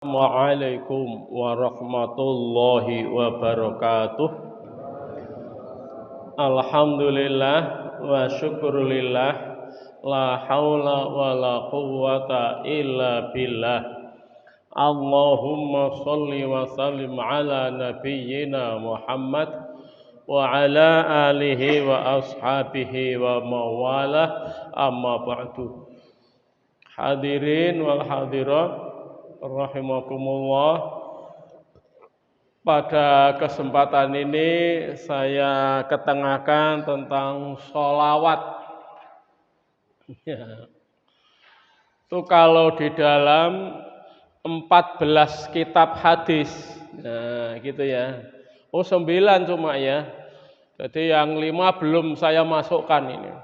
Assalamualaikum warahmatullahi wabarakatuh. Alhamdulillah wa syukurillah. La haula wa la quwwata illa billah. Allahumma salli wa sallim ala nabiyyina Muhammad wa ala alihi wa ashabihi wa mawalah, amma ba'du. Hadirin wal hadirat rahimakumullah. Pada kesempatan ini saya ketengahkan tentang sholawat. Ya. Itu kalau di dalam 14 kitab hadis. Nah, gitu ya. Oh, 9 cuma ya. Jadi yang 5 belum saya masukkan ini.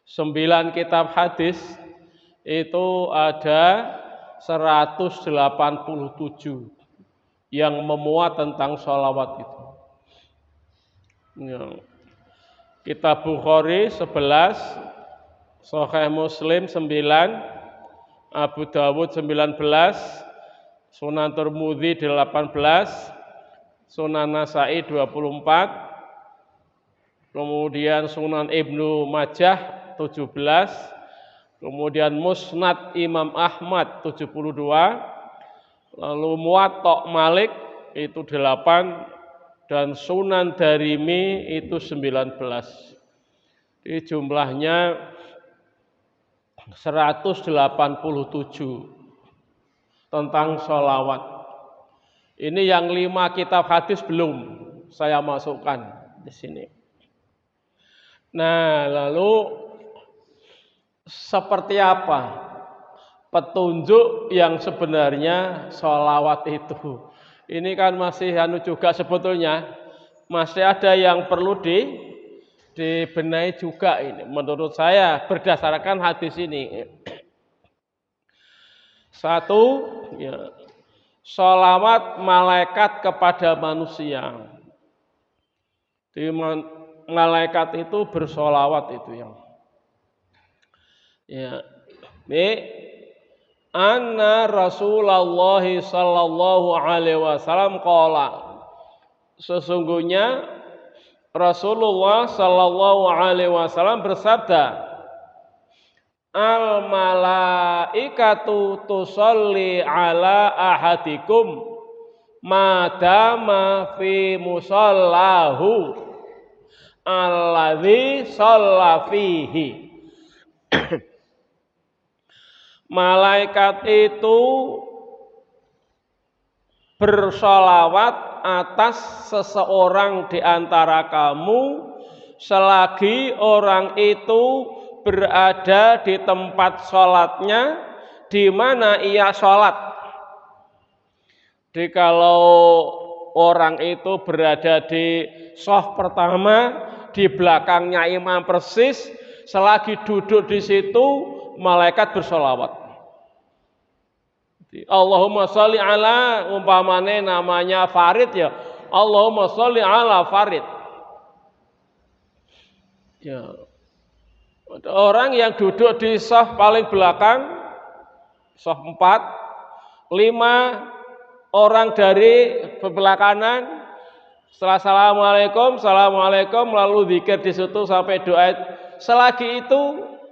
9 kitab hadis itu ada 187 yang memuat tentang sholawat itu. Ya. Kitab Bukhari 11, Sahih Muslim 9, Abu Dawud 19, Sunan Tirmidzi 18, Sunan Nasa'i 24, kemudian Sunan Ibnu Majah 17, kemudian Musnad Imam Ahmad 72, lalu Muwatta Malik itu 8 dan Sunan Darimi itu 19. Jadi jumlahnya 187 tentang sholawat. Ini yang 5 kitab hadis belum saya masukkan di sini. Nah, lalu seperti apa petunjuk yang sebenarnya sholawat itu? Ini kan masih juga sebetulnya masih ada yang perlu dibenahi juga ini. Menurut saya berdasarkan hadis ini. Satu, ya, sholawat malaikat kepada manusia. Di malaikat itu bersholawat itu yang. Ya, anna Rasulullah sallallahu alaihi wasallam qala, sesungguhnya Rasulullah sallallahu alaihi wasallam bersabda, al malaikatu tusalli ala ahadikum madama fi musallahu alladzi shalla fihi. Malaikat itu bersolawat atas seseorang di antara kamu selagi orang itu berada di tempat sholatnya di mana ia sholat. Jadi kalau orang itu berada di shaf pertama di belakangnya imam persis, selagi duduk di situ malaikat bersolawat. Allahumma sholli ala, umpamane namanya Farid ya, Allahumma sholli ala Farid. Ya. Orang yang duduk di shaf paling belakang, shaf 4, 5 orang dari sebelah kanan, setelah assalamualaikum, lalu zikir di situ sampai doa. Selagi itu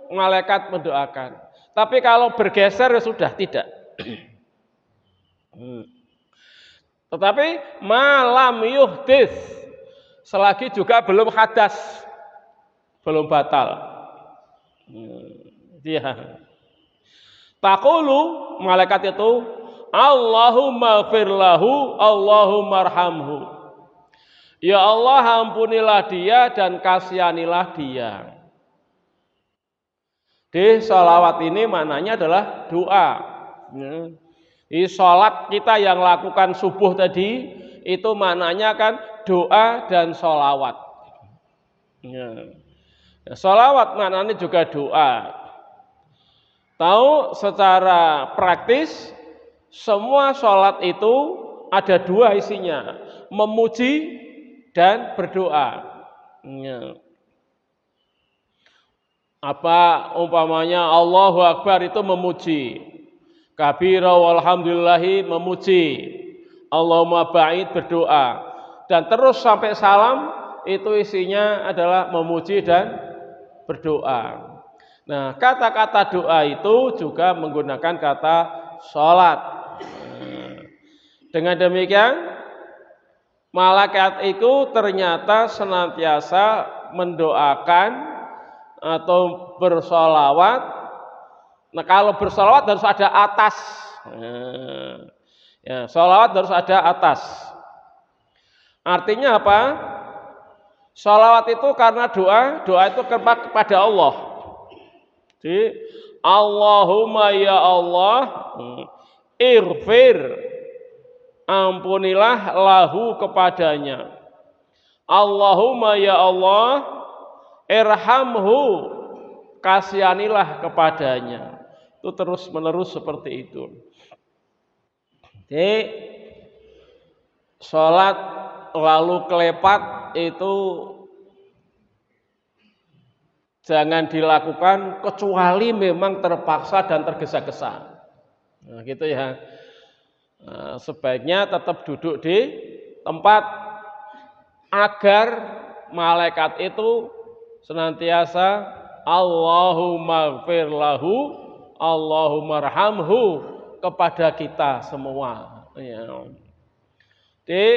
malaikat mendoakan. Tapi kalau bergeser sudah tidak. Tetapi malam yuhdis, selagi juga belum hadas, belum batal. Ya. Taqulu, malaikat itu, Allahumma firlahu, Allahumma arhamhu. Ya Allah, ampunilah dia dan kasihanilah dia. Di sholawat ini maknanya adalah doa. Di sholat kita yang lakukan subuh tadi itu maknanya kan doa dan sholawat. Sholawat maknanya juga doa. Tahu secara praktis semua sholat itu ada 2 isinya, memuji dan berdoa. Apa umpamanya Allahu Akbar itu memuji, Kabira walhamdulillahi memuji. Allahumma ba'id berdoa. Dan terus sampai salam itu isinya adalah memuji dan berdoa. Nah, kata-kata doa itu juga menggunakan kata sholat. Dengan demikian, malaikat itu ternyata senantiasa mendoakan atau bersolawat. Nah, kalau bersolawat harus ada atas. Ya, solawat harus ada atas. Artinya apa? Solawat itu karena doa itu kepada Allah. Jadi, Allahumma ya Allah, irfir, ampunilah lahu kepadanya. Allahumma ya Allah, irhamhu, kasihanilah kepadanya. Itu terus menerus seperti itu. Jadi sholat lalu kelepat itu jangan dilakukan kecuali memang terpaksa dan tergesa-gesa. Nah, gitu ya. Nah, sebaiknya tetap duduk di tempat agar malaikat itu senantiasa Allahumma gfir lahu, Allahumma arhamhu kepada kita semua. Ya. Jadi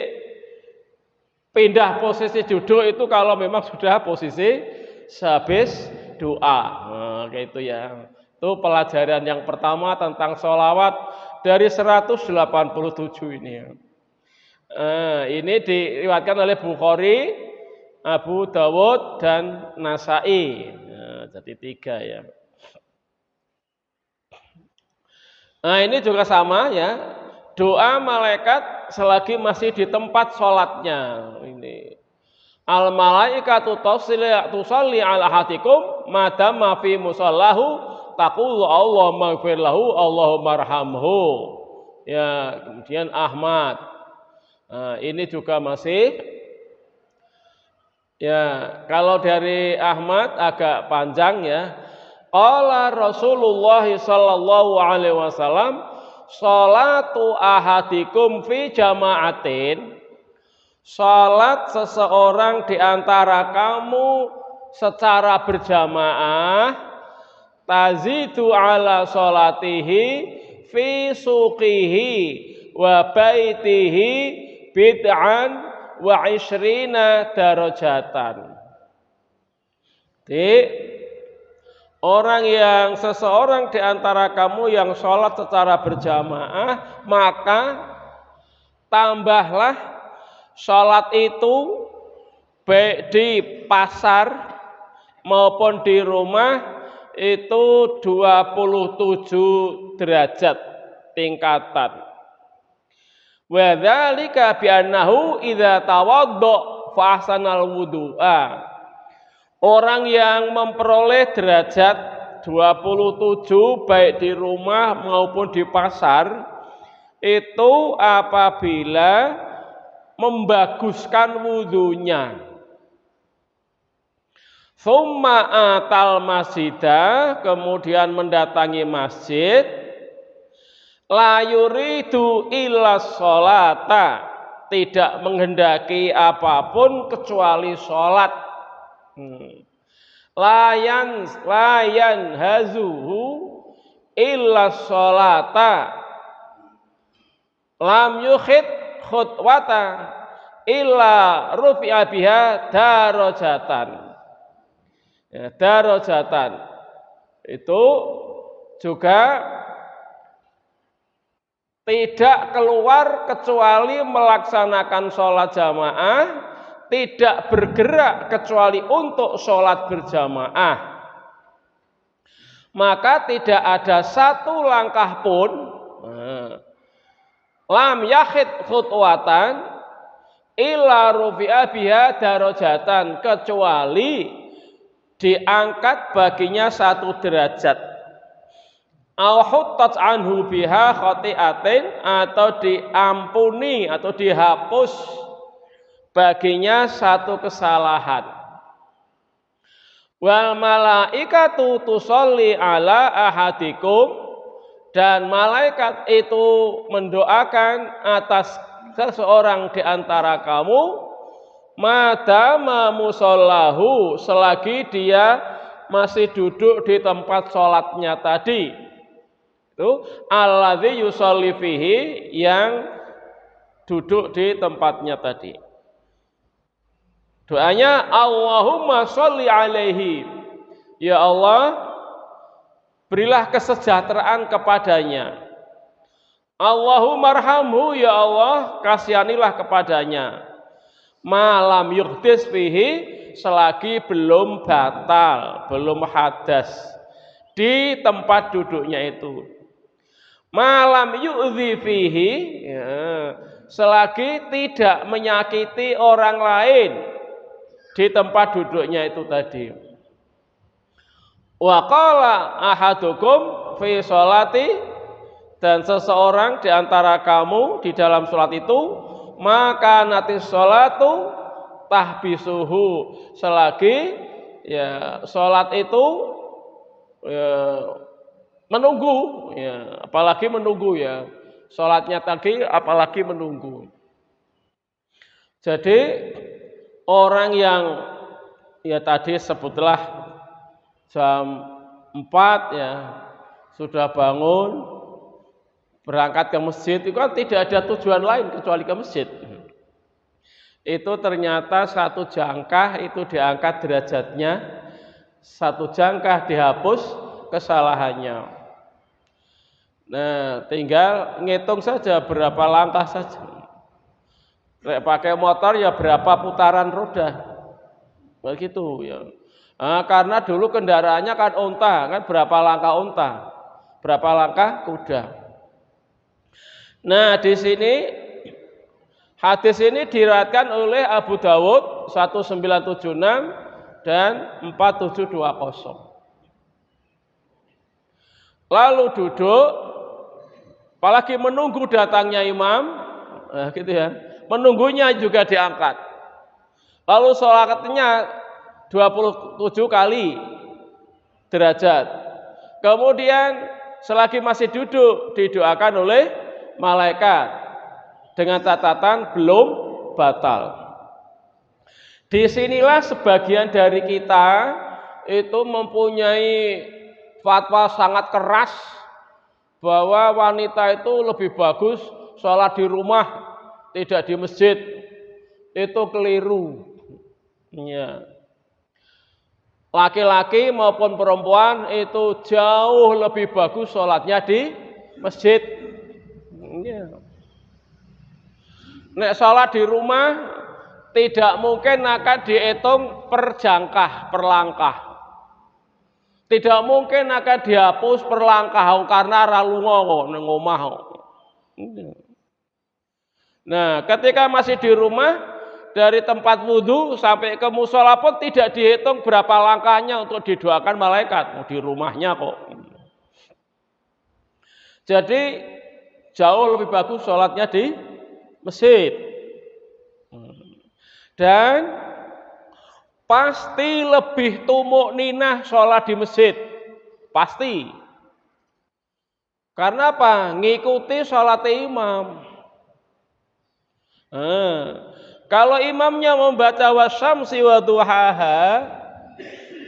pindah posisi duduk itu kalau memang sudah posisi sehabis doa. Nah, kayak itu ya. Itu pelajaran yang pertama tentang sholawat dari 187 ini. Ini diriwayatkan oleh Bukhari, Abu Dawud dan Nasai. Nah, jadi 3 ya. Nah, ini juga sama ya. Doa malaikat selagi masih di tempat sholatnya. Ini al malaikatu tusalli ala ahadikum madama fi musallahu taqulu Allahumma ighfir lahu Allahumma arhamhu. Ya, kemudian Ahmad. Nah, ini juga masih ya, kalau dari Ahmad agak panjang ya. Qala Rasulullah sallallahu alaihi wasallam, sholatu ahadikum fi jama'atin, salat seseorang di antara kamu secara berjamaah, tazidu ala sholatihi fi suqihi wa baitihi bid'an wa ishrina darajatan. Seseorang di antara kamu yang sholat secara berjamaah, maka tambahlah sholat itu baik di pasar maupun di rumah itu 27 derajat tingkatan. Wa dzalika bi annahu idza tawadda fa ahsanal wudu'a. Orang yang memperoleh derajat 27 baik di rumah maupun di pasar itu apabila membaguskan wudunya. Tsumma atal masjidah, kemudian mendatangi masjid, la yuridu illa sholata, tidak menghendaki apapun kecuali sholat. Layan hazuhu illa sholata, lam yukhid khutwata illa rufi'a biha darajatan. Ya, darajatan itu juga tidak keluar kecuali melaksanakan sholat jamaah, tidak bergerak kecuali untuk sholat berjamaah. Maka tidak ada satu langkah pun lam yakhid khutwatan illa rufi'a biha darajatan, kecuali diangkat baginya 1 derajat. Au huttat anhu biha khati'atin, atau diampuni atau dihapus baginya 1 kesalahan. Wal malaikatu tusolli ala ahadikum, Dan malaikat itu mendoakan atas seseorang di antara kamu madama musollahu, selagi dia masih duduk di tempat sholatnya tadi. Itu alladzi yusolli fihi, yang duduk di tempatnya tadi. Doanya Allahumma sholli alaihi, ya Allah berilah kesejahteraan kepadanya. Allahumma arhamhu, ya Allah kasihanilah kepadanya. Malam yuhdis fihi, selagi belum batal, belum hadas di tempat duduknya itu. Malam yu'dzi fihi, ya, selagi tidak menyakiti orang lain di tempat duduknya itu tadi. Wa qala ahadukum fi sholati, dan seseorang di antara kamu di dalam sholat itu maka nanti sholatu tahbisuhu, selagi ya sholat itu ya, menunggu, ya, apalagi menunggu, ya sholatnya tadi apalagi menunggu. Jadi orang yang ya tadi sebutlah jam 4 ya sudah bangun berangkat ke masjid, itu kan tidak ada tujuan lain kecuali ke masjid. Itu ternyata satu jangkah itu diangkat derajatnya, satu jangkah dihapus kesalahannya. Nah, tinggal ngitung saja berapa langkah saja. Pakai motor ya berapa putaran roda, begitu ya. Nah, karena dulu kendaraannya kan unta, kan berapa langkah unta, berapa langkah kuda. Nah, di sini hadis ini diriwayatkan oleh Abu Dawud 1976 dan 4720. Lalu duduk, apalagi menunggu datangnya imam, nah gitu ya. Menunggunya juga diangkat. Lalu sholatnya 27 kali derajat. Kemudian selagi masih duduk didoakan oleh malaikat dengan catatan belum batal. Disinilah sebagian dari kita itu mempunyai fatwa sangat keras bahwa wanita itu lebih bagus sholat di rumah, tidak di masjid. Itu keliru. Ya. Laki-laki maupun perempuan itu jauh lebih bagus sholatnya di masjid. Ya. Nek sholat di rumah tidak mungkin akan dihitung per jangkah, per langkah. Tidak mungkin akan dihapus per langkah karena ra lunga kok ning omah. Nah, ketika masih di rumah, dari tempat wudhu sampai ke musola pun tidak dihitung berapa langkahnya untuk didoakan malaikat, di rumahnya kok. Jadi jauh lebih bagus sholatnya di masjid. Dan pasti lebih tumuk ninah sholat di masjid. Pasti. Karena apa? Ngikuti sholat imam. Kalau imamnya membaca wasyamsi wa duhaha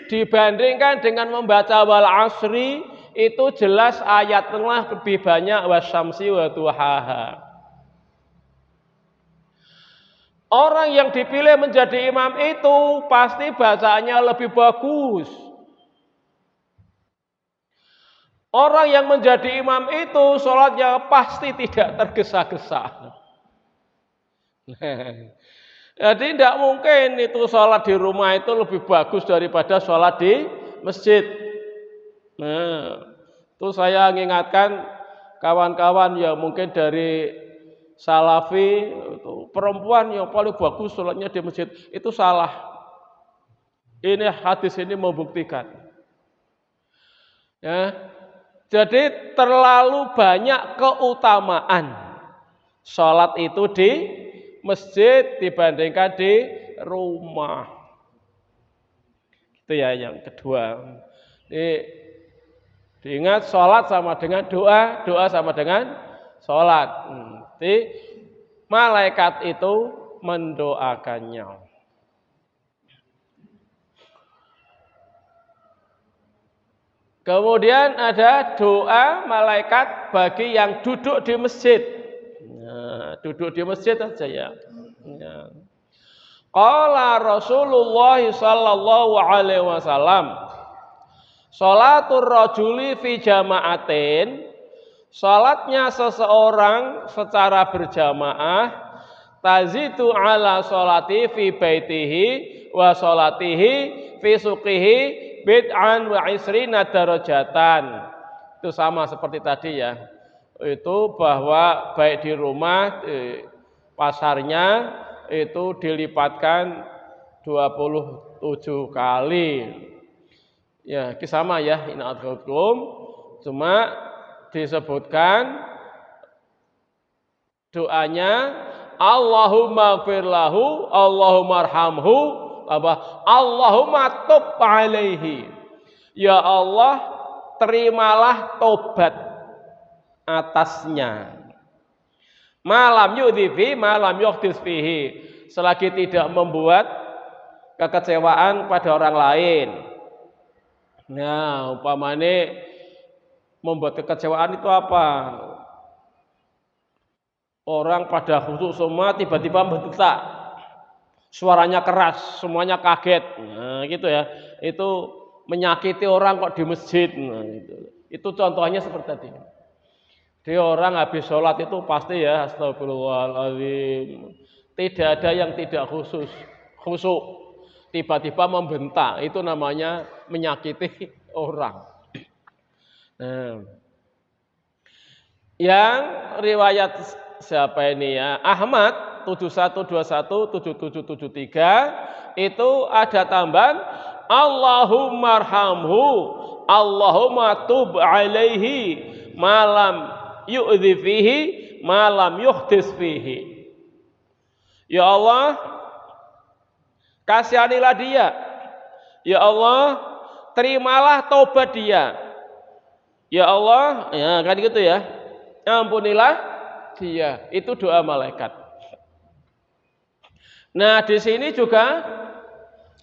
dibandingkan dengan membaca wal asri, itu jelas ayatnya lebih banyak wasyamsi wa duhaha. Orang yang dipilih menjadi imam itu pasti bacaannya lebih bagus. Orang yang menjadi imam itu sholatnya pasti tidak tergesa-gesa. Jadi tidak mungkin itu sholat di rumah itu lebih bagus daripada sholat di masjid. Nah, itu saya mengingatkan kawan-kawan ya mungkin dari Salafi, itu perempuan yang paling bagus sholatnya di masjid, itu salah. Ini hadis ini membuktikan. Ya, jadi terlalu banyak keutamaan sholat itu di masjid dibandingkan di rumah. Itu ya yang kedua. Di Diingat sholat sama dengan doa, doa sama dengan sholat. Jadi malaikat itu mendoakannya. Kemudian ada doa malaikat bagi yang duduk di masjid. Nah, duduk di masjid aja ya. Qala Rasulullah sallallahu alaihi wasallam, sholatur rajuli fi jama'atin, sholatnya seseorang secara berjamaah, tazidu ala sholati fi baitihi wa sholatihi fi suqihi bid'an wa isrina darajatan. Itu sama seperti tadi ya. Itu bahwa baik di rumah, pasarnya itu dilipatkan 27 kali. Ya, sama ya, ina'adhukum. Cuma disebutkan doanya Allahumma firlahu, Allahumma arhamhu, Allahumma tub alaihi. Ya Allah, terimalah tobat atasnya. Malam yu'dhifi, malam yuhdis fihi, selagi tidak membuat kekecewaan pada orang lain. Nah, umpamane membuat kekecewaan itu apa? Orang pada khusyuk semua tiba-tiba mendesak, suaranya keras, semuanya kaget. Nah, gitu ya. Itu menyakiti orang kok di masjid. Nah, itu contohnya seperti tadi. Dia orang habis sholat itu pasti ya astagfirullahaladzim. Tidak ada yang tidak khusyuk. Tiba-tiba membentak, itu namanya menyakiti orang. Nah, yang riwayat siapa ini ya? Ahmad 71217773 itu ada tambahan Allahumma arhamhu, Allahumma tub alaihi, malam yu'dhi fihi, malam yuhdis fihi. Ya Allah, kasihanilah dia. Ya Allah, terimalah taubat dia. Ya Allah, ya kan gitu ya. Ampunilah dia. Itu doa malaikat. Nah, di sini juga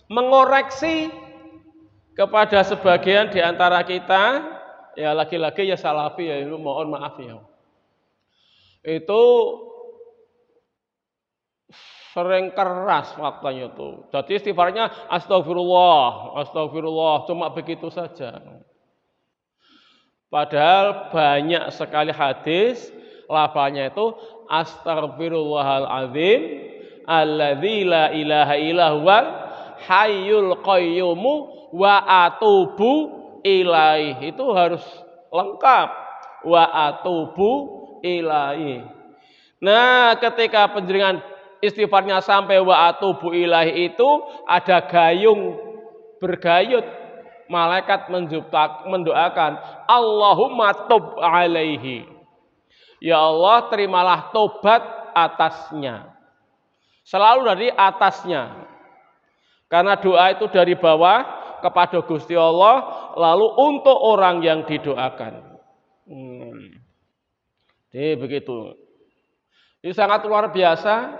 mengoreksi kepada sebagian di antara kita, ya laki-laki ya salafi ya, itu mohon maaf ya. Itu sering keras faktanya tuh. Jadi istighfarnya astagfirullah, astagfirullah, cuma begitu saja. Padahal banyak sekali hadis lafalnya itu astagfirullahaladzim alladzi la ilaha illa huwal hayyul qayyumu wa atubu ilaih. Itu harus lengkap, wa atubu ilaih. Nah, ketika penjeringan istighfarnya sampai wa atubu ilaih itu ada gayung bergayut, malaikat mendoakan Allahumma tub alaihi. Ya Allah, terimalah tobat atasnya. Selalu dari atasnya. Karena doa itu dari bawah kepada Gusti Allah, lalu untuk orang yang didoakan. Jadi begitu. Ini sangat luar biasa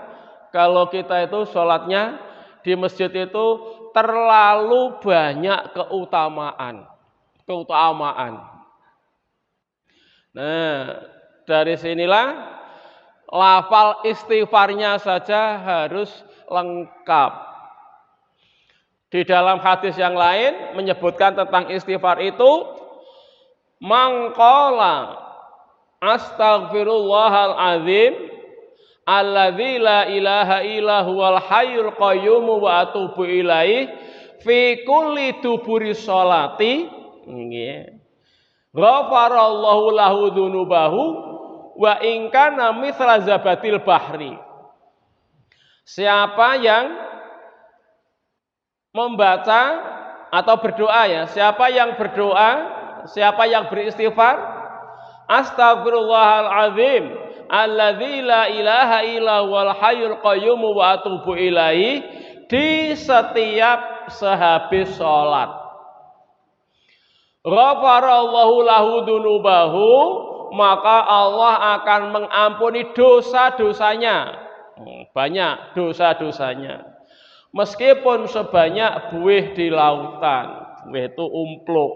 kalau kita itu sholatnya di masjid itu terlalu banyak keutamaan. Nah, dari sinilah lafal istighfarnya saja harus lengkap. Di dalam hadis yang lain menyebutkan tentang istighfar itu mangqala astaghfirullahaladzim alladzi la ilaha illa huwal hayyul qayyum wa atubu ilaih fi kulli duburi sholati, nggih, ghafarallahu lahu dzunubahu wa in kana mithla zabatil bahri. Siapa yang membaca atau berdoa ya, siapa yang berdoa, siapa yang beristighfar, astagfirullahaladzim alladzi la ilaha illa huwal hayyul qayyum wa atubu ilaihi, di setiap sehabis sholat. Ghafarallahu lahu dunubahu, maka Allah akan mengampuni dosa-dosanya. Banyak dosa-dosanya. Meskipun sebanyak buih di lautan. Buih itu umpluk.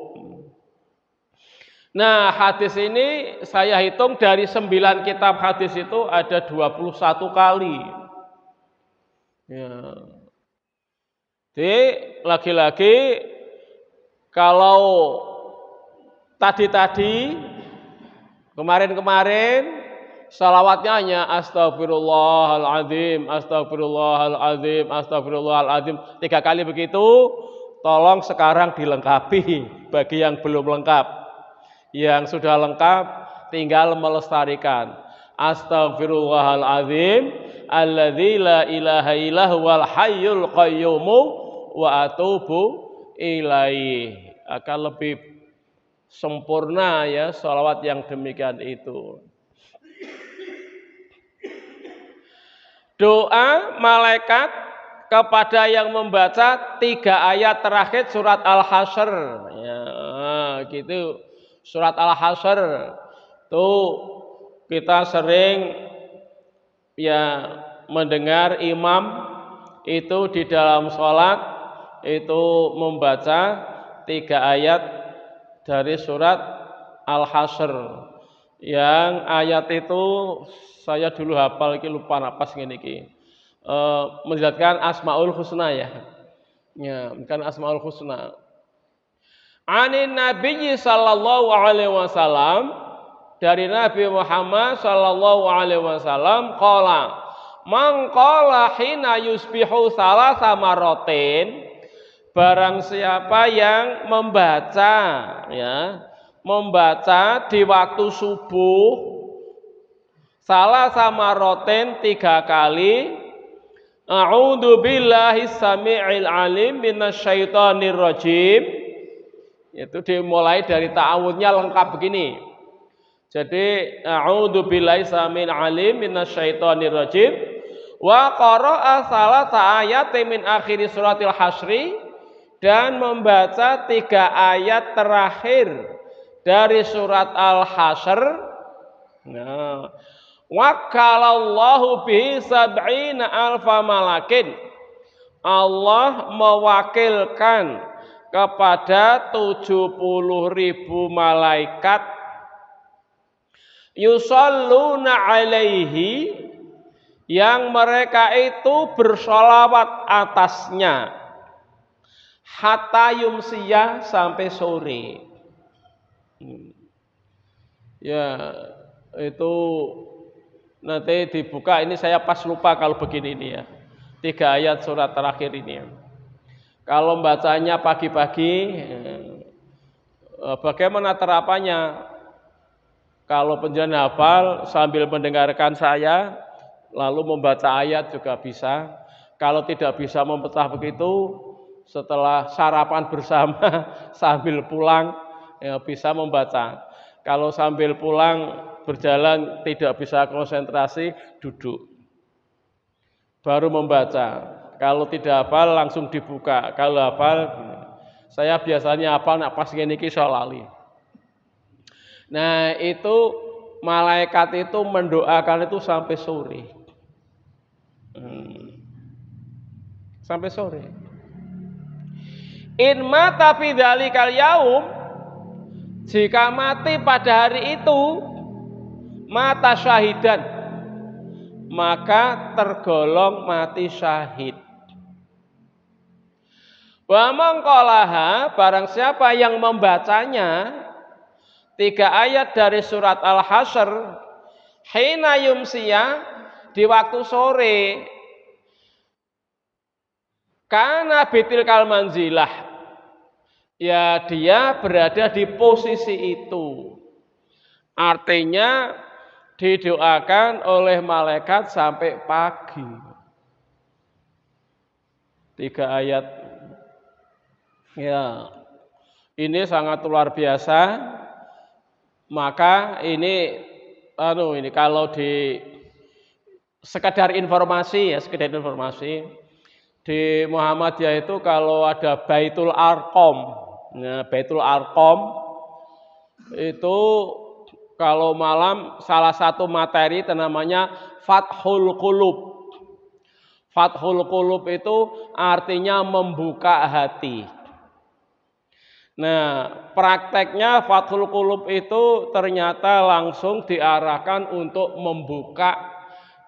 Nah, hadis ini saya hitung dari 9 kitab hadis itu ada 21 kali. Ya. Jadi lagi-lagi kalau tadi kemarin salawatnya hanya astagfirullahaladzim, astagfirullahaladzim, astagfirullahaladzim 3 kali begitu. Tolong sekarang dilengkapi bagi yang belum lengkap. Yang sudah lengkap tinggal melestarikan. Astagfirullahaladzim alladzi la ilaha illa huwal hayyul qayyum wa atubu ilaihi. Akan lebih sempurna ya sholawat yang demikian itu. Doa malaikat kepada yang membaca 3 ayat terakhir surat Al-Hasyr. Ya, gitu. Surat Al-Hasyr tuh kita sering ya mendengar imam itu di dalam sholat itu membaca 3 ayat dari surat Al-Hasyr. Yang ayat itu saya dulu hafal, iki lupa napas ngene iki. Menjelaskan Asmaul Husna ya. Ya, bukan Asmaul Husna. Anin Nabi sallallahu alaihi wasallam, dari Nabi Muhammad sallallahu alaihi wasallam qala man qala hina yusbihu salasa maratin, barang siapa yang membaca di waktu subuh salasa maratin 3 kali, a'udzu billahi samii'il alim minasyaitonir rajim. Itu dimulai dari ta'awudnya lengkap begini. Jadi a'udzu billahi samii'il alim minasyaitonir rajim wa qara'a salasa ayatin min akhir suratil Hasyr, dan membaca 3 ayat terakhir dari surat Al-Hasyr. Nah, wakalallahu bihi sab'ina alfa malakin, Allah mewakilkan kepada 70.000 malaikat yusalluna alaihi, yang mereka itu bersolawat atasnya hatta yumsiyah, sampai sore. Ya, itu nanti dibuka, ini saya pas lupa kalau begini ini ya. 3 ayat surat terakhir ini. Kalau bacanya pagi-pagi, bagaimana terapannya? Kalau penjenengan hafal sambil mendengarkan saya, lalu membaca ayat juga bisa. Kalau tidak bisa memecah begitu, setelah sarapan bersama sambil pulang ya bisa membaca. Kalau sambil pulang berjalan tidak bisa konsentrasi, duduk baru membaca. Kalau tidak hafal langsung dibuka. Kalau hafal, saya biasanya hafal nak pas ngene iki iso lali. Nah, itu malaikat itu mendoakan itu sampai sore. Sampai sore. In mata fi dzalikal yaum, jika mati pada hari itu, mata syahidan, maka tergolong mati syahid. Wa mangqalaha, barang siapa yang membacanya 3 ayat dari surat Al-Hasyr hina yumsiyah, di waktu sore, kana bitilkal manzilah, ya dia berada di posisi itu. Artinya didoakan oleh malaikat sampai pagi. 3 ayat. Ya, ini sangat luar biasa. Maka ini kalau di sekedar informasi ya, di Muhammadiyah itu kalau ada Baitul Arqam, Nah, Baitul Arqam itu kalau malam salah satu materi namanya Fathul Qulub. Fathul Qulub itu artinya membuka hati. Nah, prakteknya Fathul Qulub itu ternyata langsung diarahkan untuk membuka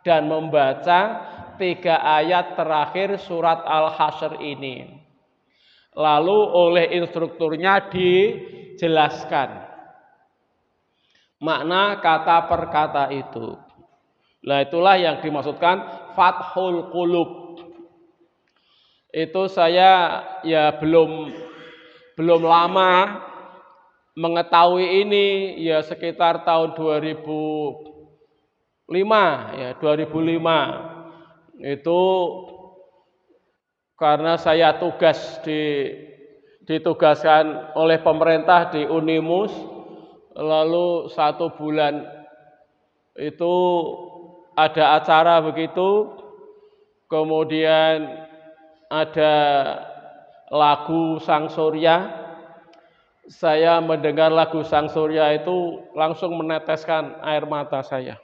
dan membaca 3 ayat terakhir surat Al-Hasyr ini. Lalu oleh instrukturnya dijelaskan makna kata per kata itu. Nah, itulah yang dimaksudkan Fathul Qulub. Itu saya ya belum lama mengetahui ini, ya sekitar tahun 2005 ya, 2005. Itu karena saya ditugaskan oleh pemerintah di Unimus, lalu 1 bulan itu ada acara begitu, kemudian ada lagu Sang Surya. Saya mendengar lagu Sang Surya itu langsung meneteskan air mata saya.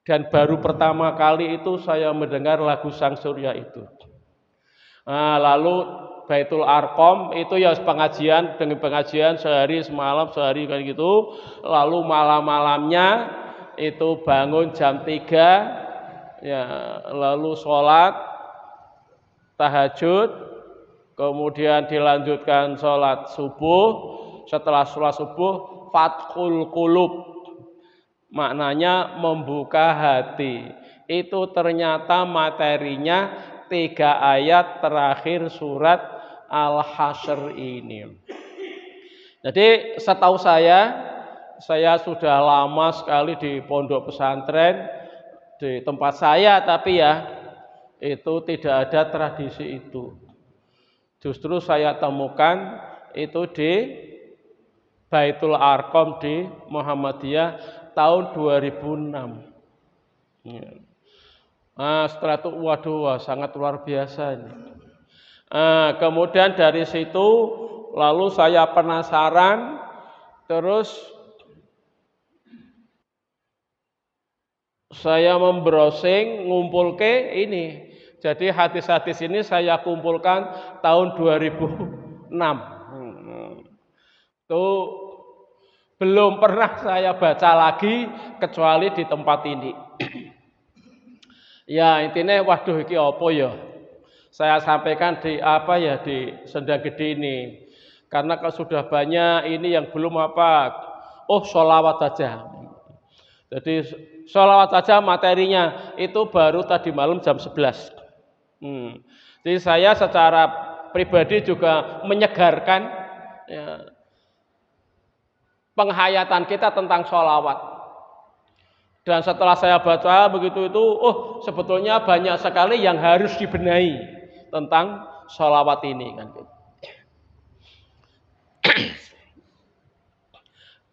Dan baru pertama kali itu saya mendengar lagu Sang Surya itu. Nah, lalu Baitul Arqam itu ya pengajian dengan pengajian sehari semalam sehari kan gitu. Lalu malam-malamnya itu bangun jam 3 ya, lalu sholat tahajud, kemudian dilanjutkan sholat subuh. Setelah sholat subuh Fathul Qulub, maknanya membuka hati. Itu ternyata materinya 3 ayat terakhir surat Al-Hasyr ini. Jadi setahu saya sudah lama sekali di pondok pesantren di tempat saya, tapi ya itu tidak ada tradisi itu. Justru saya temukan itu di Baitul Arqam di Muhammadiyah tahun 2006. Nah, setelah itu waduh, sangat luar biasa ini. Kemudian dari situ lalu saya penasaran, terus saya membrowsing, ngumpul ke ini. Jadi hadis-hadis ini saya kumpulkan tahun 2006. Itu belum pernah saya baca lagi kecuali di tempat ini. Ya intinya waduh iki apa ya? Saya sampaikan di di Sendang Gede ini. Karena kalau sudah banyak ini yang belum sholawat saja. Jadi sholawat saja materinya itu baru tadi malam jam 11. Jadi saya secara pribadi juga menyegarkan ya, penghayatan kita tentang sholawat. Dan setelah saya baca begitu itu, sebetulnya banyak sekali yang harus dibenahi tentang sholawat ini kan.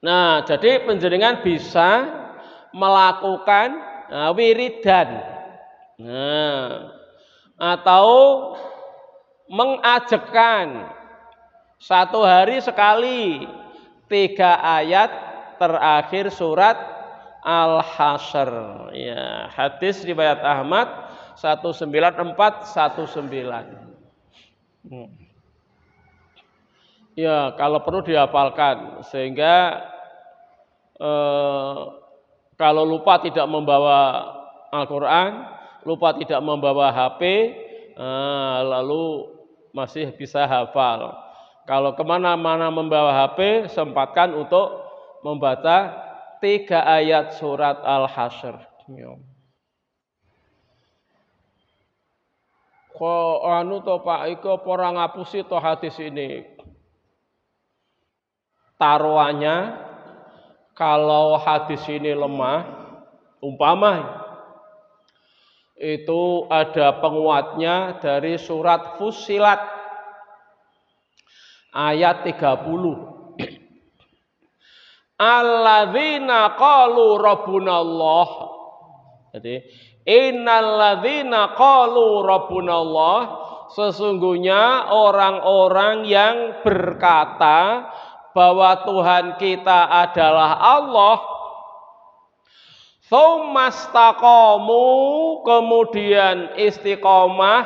Nah, jadi panjenengan bisa melakukan wiridan. Atau mengajekan 1 hari sekali 3 ayat terakhir surat Al-Hasyr. Ya, hadis riwayat Ahmad 19419. Ya, kalau perlu dihafalkan sehingga kalau lupa tidak membawa Al-Quran, lupa tidak membawa HP, lalu masih bisa hafal. Kalau kemana-mana membawa HP, sempatkan untuk membaca 3 ayat surat Al-Hasyr. Pak, iku apa ora ngapusi to hadis ini? Taruhannya kalau hadis ini lemah, umpama itu ada penguatnya dari surat Fussilat ayat 30. Alladzina qalu rabbunallah. Jadi innalladzina qalu rabbunallah, sesungguhnya orang-orang yang berkata bahwa Tuhan kita adalah Allah, tsumastaqamu, kemudian istiqomah,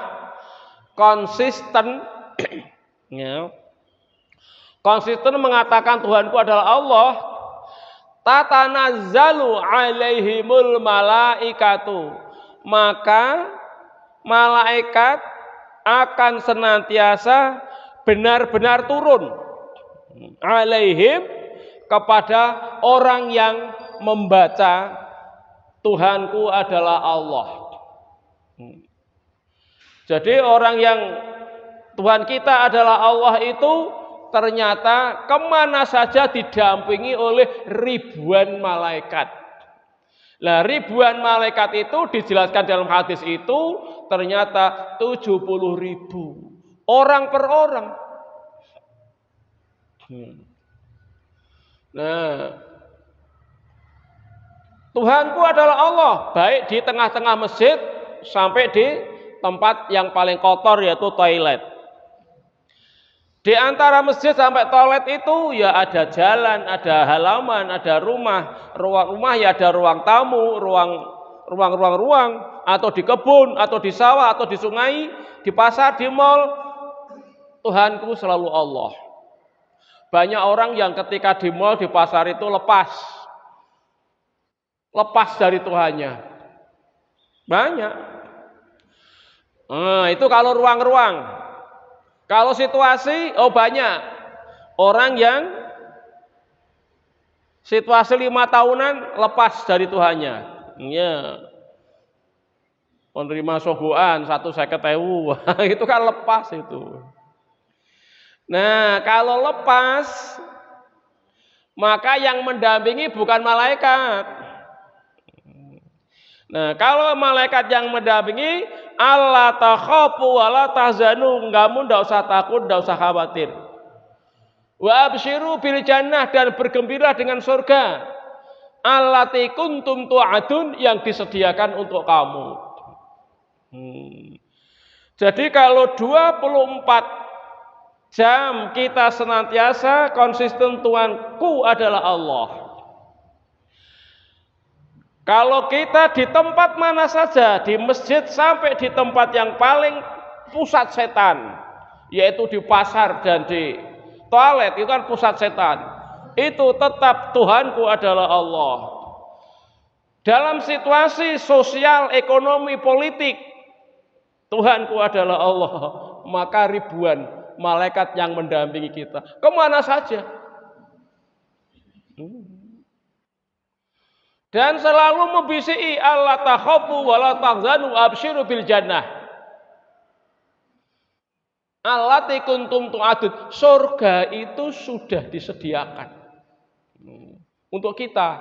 konsisten, ya, konsisten mengatakan Tuhanku adalah Allah, tatanazzalu alaihimul malaikatu, maka malaikat akan senantiasa benar-benar turun alaihim, kepada orang yang membaca Tuhanku adalah Allah. Jadi orang yang Tuhan kita adalah Allah itu ternyata kemana saja didampingi oleh ribuan malaikat. Nah, ribuan malaikat itu dijelaskan dalam hadis itu ternyata 70.000 orang per orang. Nah, Tuhanku adalah Allah, baik di tengah-tengah masjid sampai di tempat yang paling kotor yaitu toilet. Di antara masjid sampai toilet itu ya ada jalan, ada halaman, ada rumah. Ruang-rumah ya ada ruang tamu, ruang, atau di kebun, atau di sawah, atau di sungai, di pasar, di mal. Tuhanku selalu Allah. Banyak orang yang ketika di mal, di pasar itu lepas dari Tuhannya. Banyak. Nah, itu kalau ruang-ruang. Kalau situasi, banyak orang yang situasi 5 tahunan lepas dari Tuhannya. Ya, penerima sogoan 150.000, itu kan lepas itu. Nah, kalau lepas, maka yang mendampingi bukan malaikat. Nah, kalau malaikat yang mendampingi, Allah takhafu wa la tahzanu, kamu ndak usah takut, ndak usah khawatir. Wa absyiru bil jannah, dan bergembira dengan surga. Allati kuntum tu'adun, yang disediakan untuk kamu. Jadi kalau 24 jam kita senantiasa konsisten Tuhanku adalah Allah. Kalau kita di tempat mana saja, di masjid sampai di tempat yang paling pusat setan, yaitu di pasar dan di toilet, itu kan pusat setan. Itu tetap Tuhanku adalah Allah. Dalam situasi sosial, ekonomi, politik, Tuhanku adalah Allah. Maka ribuan malaikat yang mendampingi kita kemana saja. Dan selalu membisiki, Allah takhafu wa la tahzanu absyiru bil jannah. Allati kuntum tu'adun, surga itu sudah disediakan untuk kita.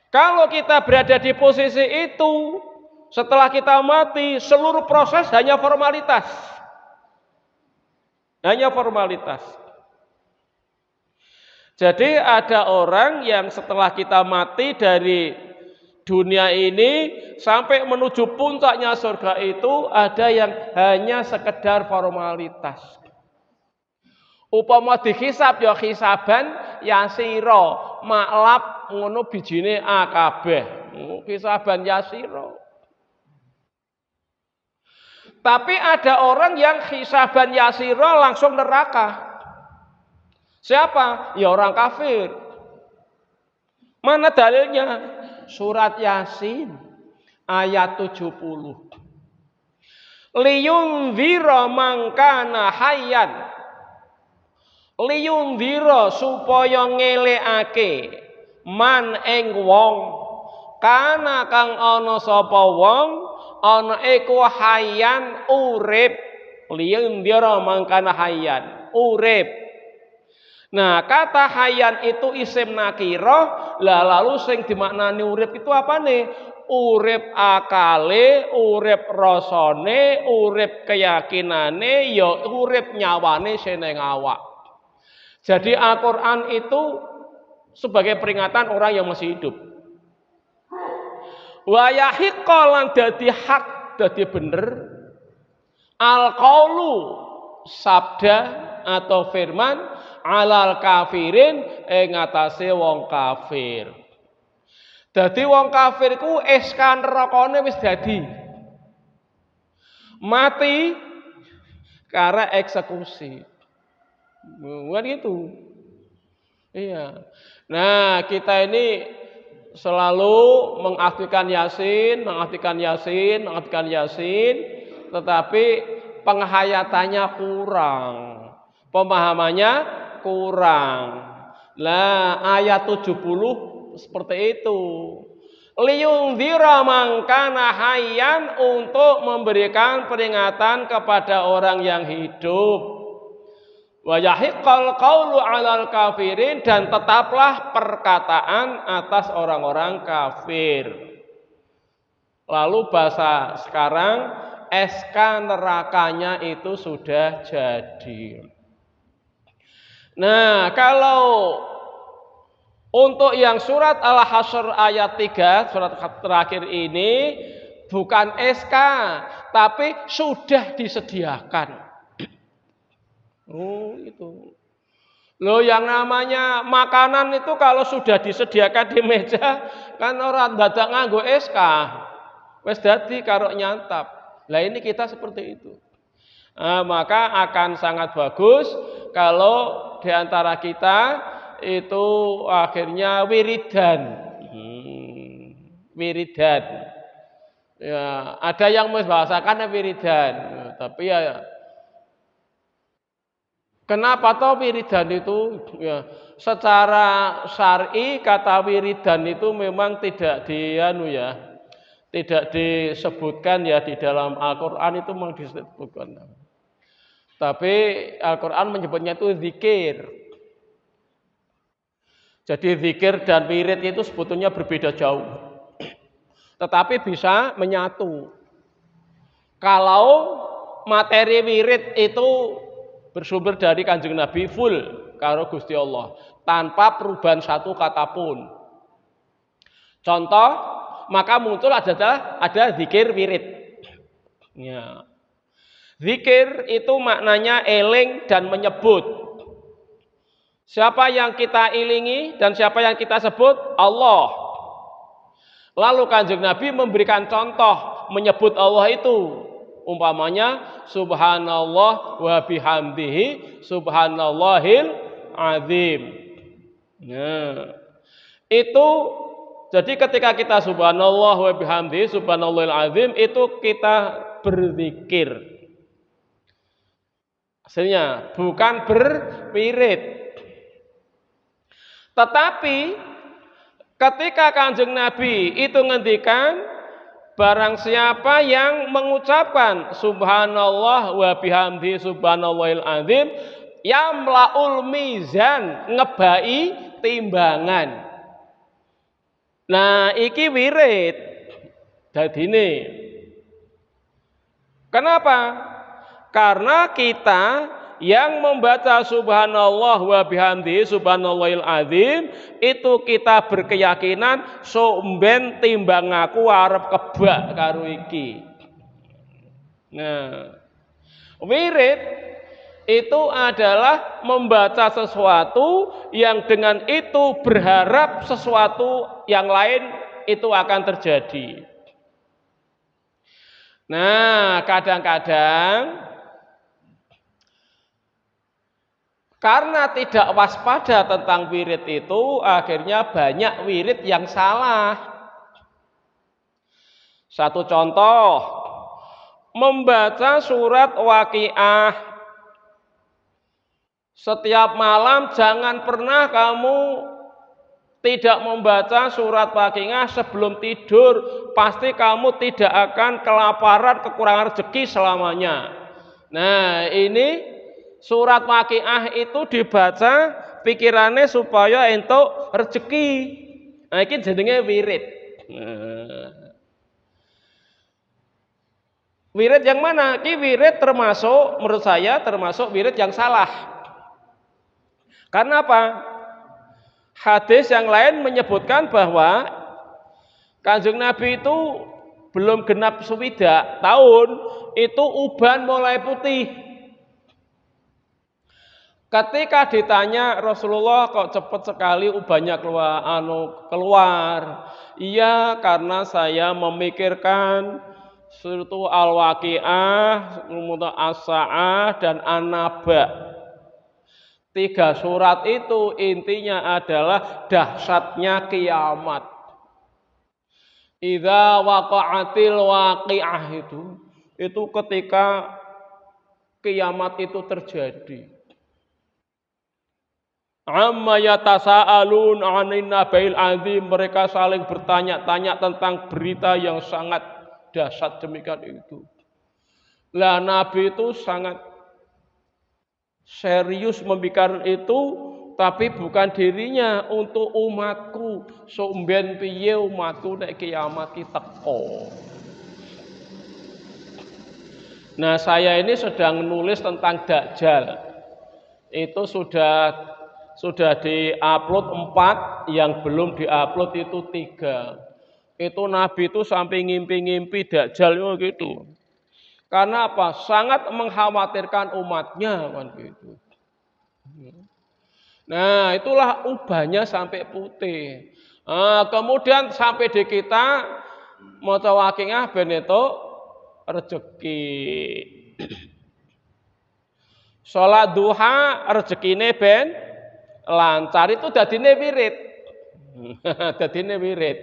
Kalau kita berada di posisi itu, setelah kita mati, seluruh proses hanya formalitas. Hanya formalitas. Jadi ada orang yang setelah kita mati dari dunia ini sampai menuju puncaknya surga itu, ada yang hanya sekedar formalitas. Upama dihisab ya hisaban yasira, maklap ngono bijine akabeh. Hisaban yasira. Tapi ada orang yang hisaban yasira langsung neraka. Siapa? Ya orang kafir. Mana dalilnya? Surat Yasin ayat 70. Liyundzira man kana hayyan. Liyundzira supaya ngelekake man ing wong kana kang ana sapa wong ana iku hayyan urip. Liyundzira man kana hayyan urip. Nah, kata hayyan itu isim nakirah, lalu sing dimaknani urip itu apa nih? Urip akale, urip rasane, urip keyakinane, ya urip nyawane seneng awak. Jadi Al-Qur'an itu sebagai peringatan orang yang masih hidup. Wa yahiqqa lan dadi hak, dadi bener Al-qaulu sabda atau firman alal kafirin ing atase wong kafir. Dadi wong kafir ku SK nerakane wis dadi. Mati karena eksekusi. Bukan gitu. Iya. Nah, kita ini selalu mengartikan Yasin, tetapi penghayatannya kurang. Pemahamannya kurang. Lah, ayat 70 seperti itu. Liyungdhira man kana hayyan, untuk memberikan peringatan kepada orang yang hidup. Wa yahiqqal qaulu 'alal kafirin, dan tetaplah perkataan atas orang-orang kafir. Lalu bahasa sekarang SK nerakanya itu sudah jadi. Nah, kalau untuk yang surat Al-Hasyr ayat 3, surat terakhir ini bukan SK, tapi sudah disediakan. Oh, itu. Loh, yang namanya makanan itu kalau sudah disediakan di meja, kan orang dadak nganggo SK. Wes dadi karo nyantap. Lah ini kita seperti itu. Maka akan sangat bagus kalau di antara kita itu akhirnya wiridan. Wiridan. Ya, ada yang membahasakan wiridan, tapi ya kenapa toh wiridan itu? Ya, secara syar'i kata wiridan itu memang tidak tidak disebutkan ya di dalam Al-Qur'an, itu memang disebutkan. Tapi Al-Qur'an menyebutnya itu zikir. Jadi zikir dan wirid itu sebetulnya berbeda jauh. Tetapi bisa menyatu. Kalau materi wirid itu bersumber dari Kanjeng Nabi full karo Gusti Allah, tanpa perubahan satu kata pun. Contoh, maka muncul ada zikir wirid. Ya. Zikir itu maknanya eling dan menyebut. Siapa yang kita ilingi dan siapa yang kita sebut? Allah. Lalu Kanjeng Nabi memberikan contoh menyebut Allah itu. Umpamanya subhanallah wa bihamdihi subhanallahil azim. Nah, itu jadi ketika kita subhanallah wa bihamdihi subhanallahil azim, itu kita berzikir. Hasilnya bukan berwirid. Tetapi ketika Kanjeng Nabi itu ngendikan, barang siapa yang mengucapkan subhanallah wa bihamdi subhanallahil azim, yamlaul mizan, ngebai timbangan. Nah, iki wirid. Dadine. Kenapa? Karena kita yang membaca subhanallah wa bihamdihi subhanallahil azim, itu kita berkeyakinan somben timbang aku arep kebak karo iki. Nah, wirid itu adalah membaca sesuatu yang dengan itu berharap sesuatu yang lain itu akan terjadi. Nah, kadang-kadang karena tidak waspada tentang wirid itu, akhirnya banyak wirid yang salah. Satu contoh, membaca surat Waqiah. Setiap malam jangan pernah kamu tidak membaca surat Waqiah sebelum tidur. Pasti kamu tidak akan kelaparan, kekurangan rezeki selamanya. Nah, ini surat Waqiah itu dibaca pikirannya supaya entuk rezeki. Nah, ini jenenge wirid. Wirid yang mana? Ini wirid termasuk, menurut saya termasuk wirid yang salah. Karena apa? Hadis yang lain menyebutkan bahwa Kanjeng Nabi itu belum genap swidak tahun itu uban mulai putih. Ketika ditanya Rasulullah kok cepat sekali ubannya keluar. Iya, karena saya memikirkan surat Al-Waqiah, kemudian As-Sa'ah dan An-Naba. 3 surat itu intinya adalah dahsyatnya kiamat. Idza waqa'atil waqi'ah itu ketika kiamat itu terjadi. Amma yatasaalun 'anin nabail azim, mereka saling bertanya-tanya tentang berita yang sangat dahsyat demikian itu. Lah Nabi itu sangat serius memikirkan itu, tapi bukan dirinya, untuk umatku. Somben piye umatku nek kiamat ki teko. Nah, saya ini sedang nulis tentang Dajjal. Itu sudah di-upload 4, yang belum di-upload itu 3. Itu Nabi itu sampai ngimpi-ngimpi Dajjal gitu. Karena apa? Sangat mengkhawatirkan umatnya kan gitu. Nah, itulah ubannya sampai putih. Kemudian sampai di kita maca Waqiah ben itu rezeki. Salat duha rezekine ben lancar, itu dadine wirid. Dadine wirid.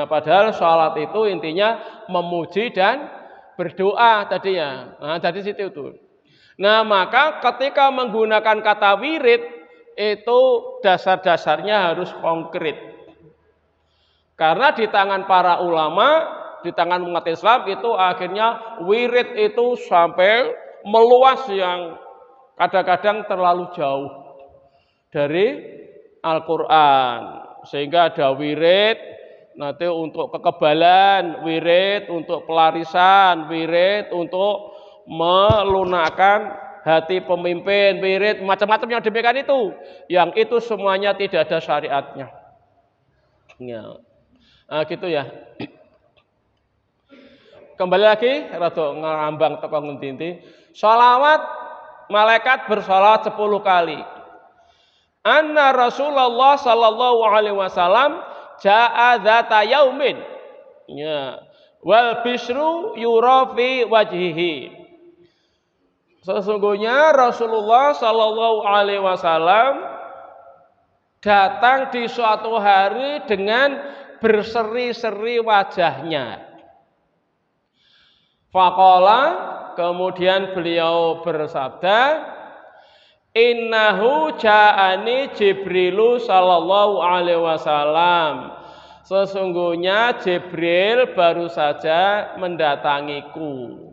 Padahal salat itu intinya memuji dan berdoa tadinya. Nah, dari situ itu. Nah, maka ketika menggunakan kata wirid itu dasar-dasarnya harus konkret. Karena di tangan para ulama, di tangan umat Islam itu akhirnya wirid itu sampai meluas yang kadang-kadang terlalu jauh dari Al-Qur'an. Sehingga ada wirid nanti untuk kekebalan, wirid untuk pelarisan, wirid untuk melunakkan hati pemimpin, wirid macam-macam yang demikian itu. Yang itu semuanya tidak ada syariatnya. Ya. Nah, gitu ya. Kembali lagi rada ngambang teko ngendi. Sholawat, malaikat bersolawat 10 kali. Anna Rasulullah sallallahu alaihi wasallam ja'a dzata yaumin. Ya. Wal bisru yura fi wajhihi. Sesungguhnya Rasulullah sallallahu alaihi wasallam datang di suatu hari dengan berseri-seri wajahnya. Faqala, kemudian beliau bersabda, innahu ja'ani Jibrilu sallallahu alaihi wasallam. Sesungguhnya Jibril baru saja mendatangiku.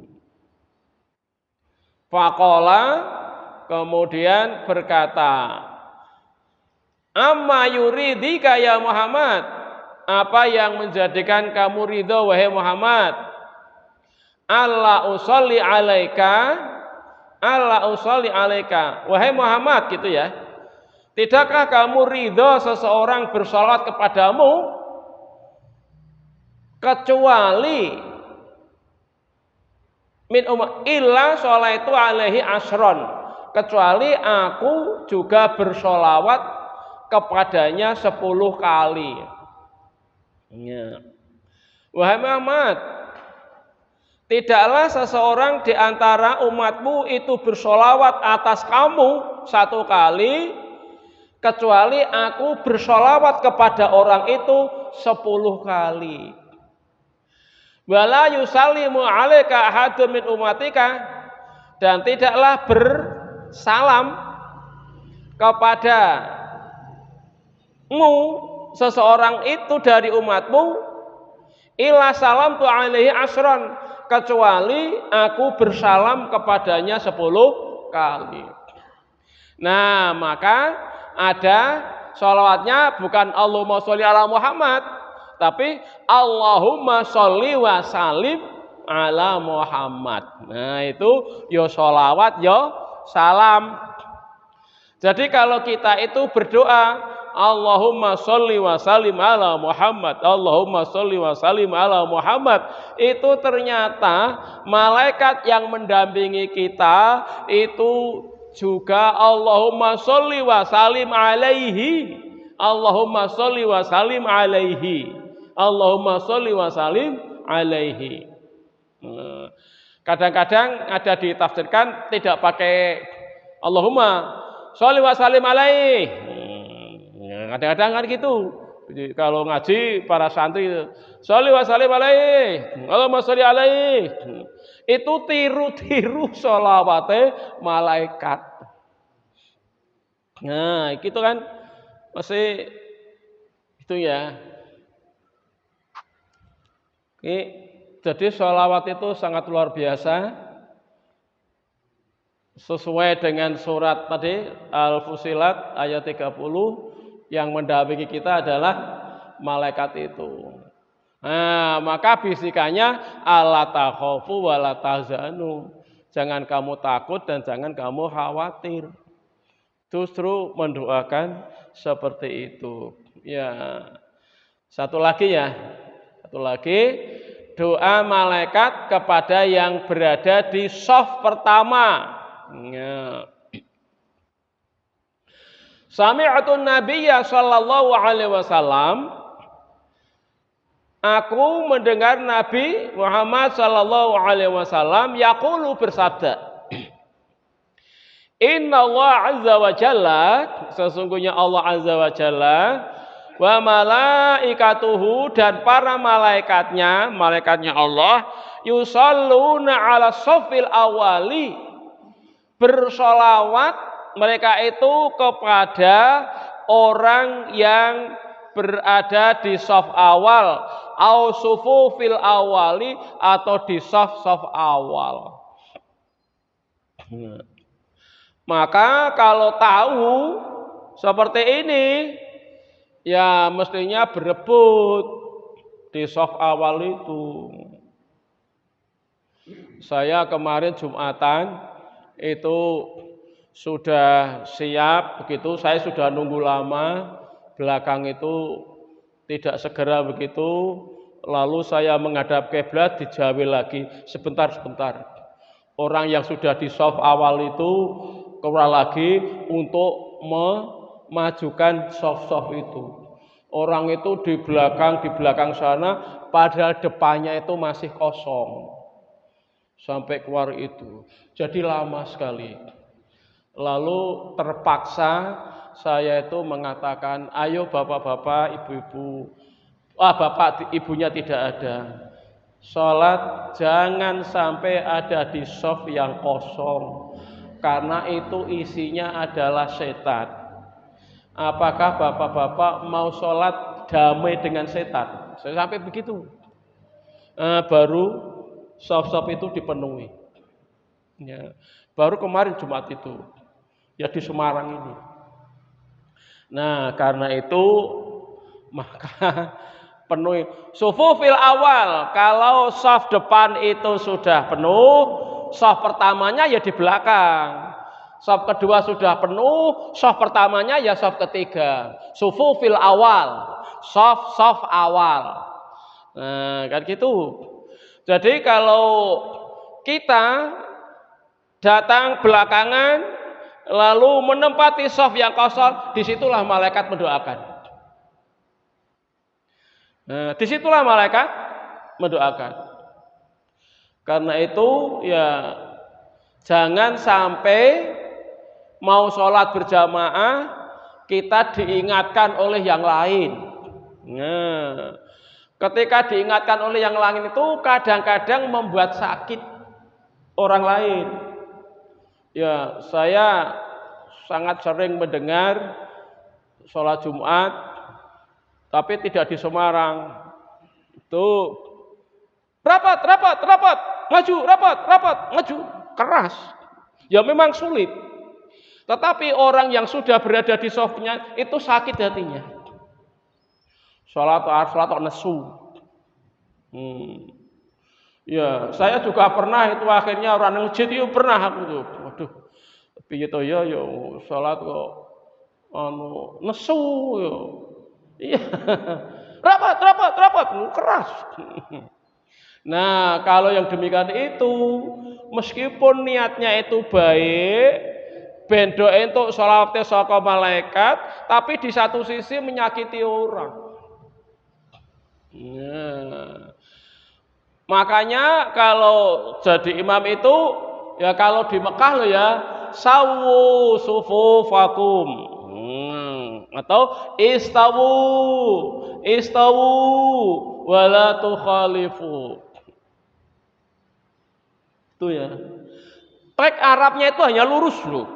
Faqala, kemudian berkata, amma yuridika ya Muhammad, apa yang menjadikan kamu ridho wahai Muhammad? Allah usolli alaika, Allah usolli alaika, wahai Muhammad, gitu ya. Tidakkah kamu ridho seseorang bersolawat kepadamu kecuali min illa sholaitu alaihi asron, kecuali aku juga bersolawat kepadanya 10 kali. Ya. Wahai Muhammad, tidaklah seseorang di antara umatmu itu bersolawat atas kamu 1 kali, kecuali aku bersolawat kepada orang itu 10 kali. Wala yusallimu alaika ahadun min umatika, dan tidaklah bersalam kepadamu seseorang itu dari umatmu illa salam tu alaihi asron, kecuali aku bersalam kepadanya 10 kali. Nah, maka ada sholawatnya bukan Allahumma sholli ala Muhammad, tapi Allahumma sholli wa salim ala Muhammad. Nah, itu yo sholawat yo salam. Jadi kalau kita itu berdoa Allahumma sholli wa sallim ala Muhammad, Allahumma sholli wa sallim ala Muhammad, itu ternyata malaikat yang mendampingi kita itu juga Allahumma sholli wa sallim alaihi, Allahumma sholli wa sallim alaihi, Allahumma sholli wa sallim alaihi. Kadang-kadang ada ditafsirkan tidak pakai Allahumma sholli wa sallim alaihi. Kadang-kadang kan gitu. Jadi, kalau ngaji para santri sholli wa sallim alaihi, Allahumma sholli alaihi. Itu tiru-tiru sholawate malaikat. Nah, gitu kan masih itu ya. Jadi sholawat itu sangat luar biasa. Sesuai dengan surat tadi Al-Fusilat ayat 30, yang mendampingi kita adalah malaikat itu. Nah, maka bisikannya alla takhafu wa la tahzanu. Jangan kamu takut dan jangan kamu khawatir. Justru mendoakan seperti itu. Ya. Satu lagi ya. Satu lagi, doa malaikat kepada yang berada di shaf pertama. Ya. Sami'atun Nabiyya sallallahu alaihi wasallam, aku mendengar Nabi Muhammad sallallahu alaihi wasallam yaqulu bersabda, Inna Allah azza wa jalla, sesungguhnya Allah azza wa jalla, wa malaikatuhu, dan para malaikatnya, malaikatnya Allah, yusalluna ala shafil awali, bersolawat mereka itu kepada orang yang berada di shaf awal, au sufufil awali, atau di shaf awal. Maka kalau tahu seperti ini, ya mestinya berebut di shaf awal itu. Saya kemarin Jumatan itu sudah siap begitu, saya sudah nunggu lama, belakang itu tidak segera begitu, lalu saya menghadap kiblat, dijawil lagi sebentar. Orang yang sudah di shaf awal itu keluar lagi untuk memajukan shaf itu. Orang itu di belakang sana, padahal depannya itu masih kosong. Sampai keluar itu. Jadi lama sekali. Lalu terpaksa saya itu mengatakan, ayo bapak-bapak, ibu-ibu, bapak ibunya tidak ada. Sholat jangan sampai ada di shaf yang kosong, karena itu isinya adalah setan. Apakah bapak-bapak mau sholat damai dengan setan? Saya sampai begitu. Baru shaf-shaf itu dipenuhi. Ya, baru kemarin Jumat itu. Ya di Semarang ini. Nah, karena itu maka penuhi sufufil awal. Kalau shaf depan itu sudah penuh, shaf pertamanya ya di belakang. Shaf kedua sudah penuh, shaf pertamanya ya shaf ketiga. Sufufil awal, shaf awal. Nah, kan gitu. Jadi kalau kita datang belakangan lalu menempati shaf yang kosong, disitulah malaikat mendoakan. Nah, disitulah malaikat mendoakan. Karena itu ya jangan sampai mau sholat berjamaah kita diingatkan oleh yang lain. Nah, ketika diingatkan oleh yang lain itu kadang-kadang membuat sakit orang lain. Ya, saya sangat sering mendengar sholat Jumat, tapi tidak di Semarang. Itu rapat, maju, keras. Ya memang sulit. Tetapi orang yang sudah berada di shafnya itu sakit hatinya. Sholat nesu. Ya, saya juga pernah itu akhirnya orang masjid itu pernah aku tuh. Waduh. Piye to ya sholat kok nesu yo. Iya. Rapat, keras. Nah, kalau yang demikian itu meskipun niatnya itu baik, bendo entuk sholawate saka malaikat, tapi di satu sisi menyakiti orang. Nah, makanya kalau jadi imam itu ya kalau di Mekah lo ya sawu sufufakum atau istawu wala tukhalifu. Itu ya. Tek Arabnya itu hanya lurus loh.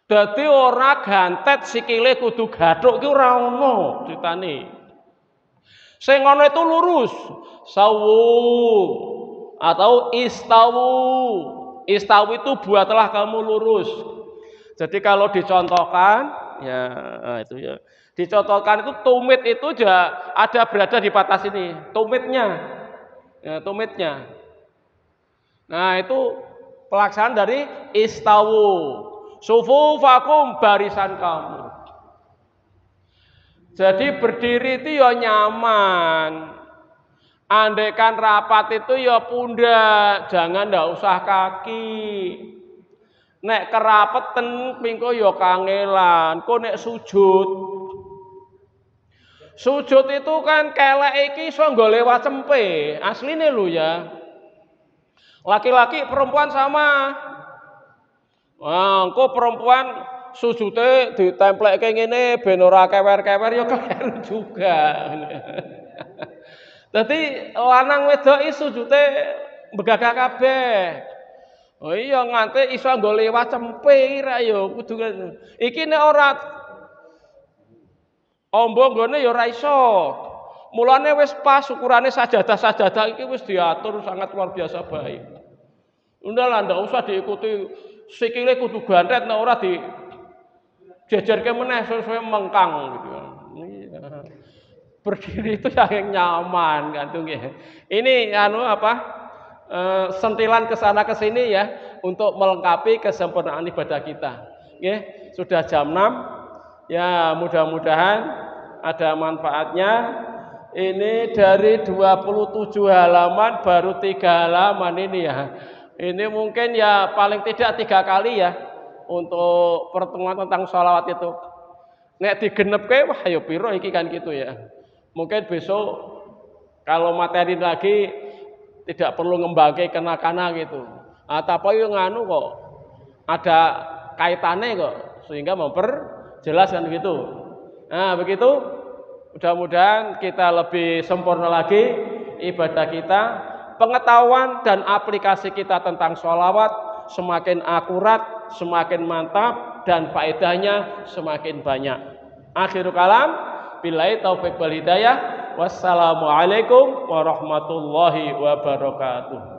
Dadi ora gantet sikile kudu gathuk ki ora ono critane. Sing ono itu lurus. Sawu atau istawu. Istawu itu buatlah kamu lurus. Jadi kalau dicontohkan ya itu ya. Dicontohkan itu tumit itu ada berada di batas ini, tumitnya. Ya, tumitnya. Nah, itu pelaksanaan dari istawu. Sufufakum barisan kamu. Jadi berdiri itu ya nyaman. Andaikan rapat itu ya pundak, jangan ndak usah kaki. Nek kerapeten pingko ya kangelan, kok nek sujud. Sujud itu kan kelek iki iso nggo lewat cempe, asline lho ya. Laki-laki perempuan sama. Wah, engko perempuan sujude ditemplekke ngene ben ora kewer-kewer ya keliru juga. Dadi lanang wedok iki sujude mbegagak kabeh. Oh iya nganti iso nggo lewat cempe ra ya kudu. Iki nek ora ombo nggone ya ora iso. Mulane wis pas ukurane sajadah-sajadah iki wis diatur sangat luar biasa baik. Undahlah ndak usah diikuti sikile kudu gantret nek ora di jejerke meneh sesuai mengkang gitu. Iya. Berdiri itu yang nyaman kan tuh nggih. Ini sentilan ke sana ke sini ya untuk melengkapi kesempurnaan ibadah kita. Nggih, sudah jam 6. Ya, mudah-mudahan ada manfaatnya. Ini dari 27 halaman baru 3 halaman ini ya. Ini mungkin ya paling tidak 3 kali ya untuk pertemuan tentang sholawat itu. Nek digenepke wah ya piro iki kan gitu ya. Mungkin besok kalau materi lagi tidak perlu ngembangke kena-kana gitu. Atau yang nganu kok ada kaitannya kok sehingga memperjelaskan gitu. Nah, begitu mudah-mudahan kita lebih sempurna lagi ibadah kita, pengetahuan dan aplikasi kita tentang sholawat semakin akurat, semakin mantap dan faedahnya semakin banyak. Akhirul kalam, billahi taufiq wal hidayah. Wassalamualaikum warahmatullahi wabarakatuh.